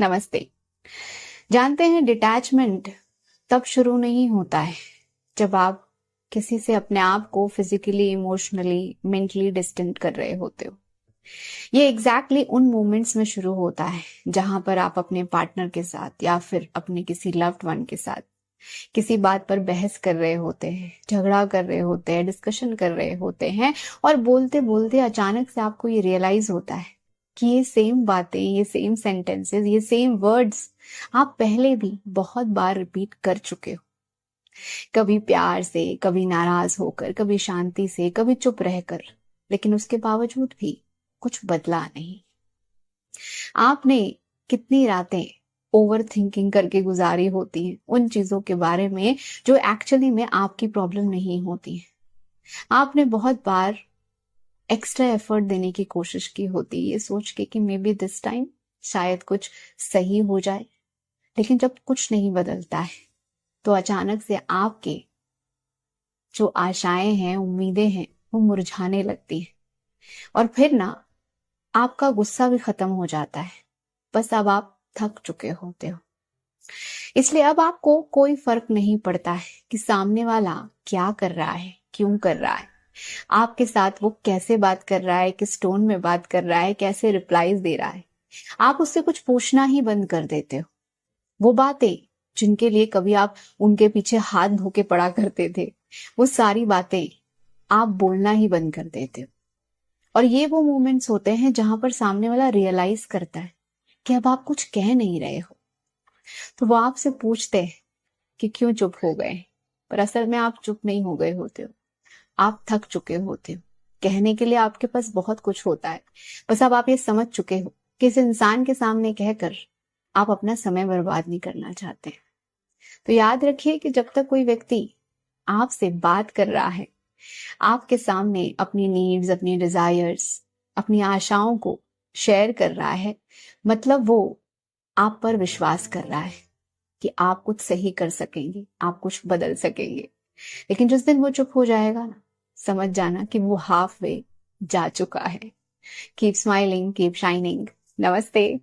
नमस्ते। जानते हैं डिटैचमेंट तब शुरू नहीं होता है जब आप किसी से अपने आप को फिजिकली, इमोशनली, मेंटली डिस्टेंट कर रहे होते हो। ये एग्जैक्टली उन मोमेंट्स में शुरू होता है जहां पर आप अपने पार्टनर के साथ या फिर अपने किसी लव्ड वन के साथ किसी बात पर बहस कर रहे होते हैं, झगड़ा कर रहे होते हैं, डिस्कशन कर रहे होते हैं और बोलते बोलते अचानक से आपको ये रियलाइज होता है कि ये सेम बातें, ये सेम सेंटेंसेस, ये सेम वर्ड्स आप पहले भी बहुत बार रिपीट कर चुके हो। कभी प्यार से, कभी नाराज होकर, कभी शांति से, कभी चुप रहकर, लेकिन उसके बावजूद भी कुछ बदला नहीं। आपने कितनी रातें ओवर थिंकिंग करके गुजारी होती हैं उन चीजों के बारे में जो एक्चुअली में आपकी प्रॉब्लम नहीं होती है। आपने बहुत बार एक्स्ट्रा एफर्ट देने की कोशिश की होती है ये सोच के कि मे बी दिस टाइम शायद कुछ सही हो जाए, लेकिन जब कुछ नहीं बदलता है तो अचानक से आपके जो आशाएं हैं, उम्मीदें हैं, वो मुरझाने लगती हैं और फिर ना आपका गुस्सा भी खत्म हो जाता है। बस अब आप थक चुके होते हो, इसलिए अब आपको कोई फर्क नहीं पड़ता है कि सामने वाला क्या कर रहा है, क्यों कर रहा है, आपके साथ वो कैसे बात कर रहा है, किस टोन में बात कर रहा है, कैसे रिप्लाईज दे रहा है। आप उससे कुछ पूछना ही बंद कर देते हो। वो बातें जिनके लिए कभी आप उनके पीछे हाथ धो के पड़ा करते थे, वो सारी बातें आप बोलना ही बंद कर देते हो। और ये वो मोमेंट्स होते हैं जहां पर सामने वाला रियलाइज करता है कि अब आप कुछ कह नहीं रहे हो, तो वो आपसे पूछते हैं कि क्यों चुप हो गए, पर असल में आप चुप नहीं हो गए होते हो, आप थक चुके होते हो। कहने के लिए आपके पास बहुत कुछ होता है, बस अब आप ये समझ चुके हो कि इस इंसान के सामने कहकर आप अपना समय बर्बाद नहीं करना चाहते। तो याद रखिए कि जब तक कोई व्यक्ति आपसे बात कर रहा है, आपके सामने अपनी नीड्स, अपनी डिजायर्स, अपनी आशाओं को शेयर कर रहा है, मतलब वो आप पर विश्वास कर रहा है कि आप कुछ सही कर सकेंगे, आप कुछ बदल सकेंगे। लेकिन जिस दिन वो चुप हो जाएगा ना, समझ जाना कि वो हाफ वे जा चुका है। Keep smiling, keep shining. नमस्ते।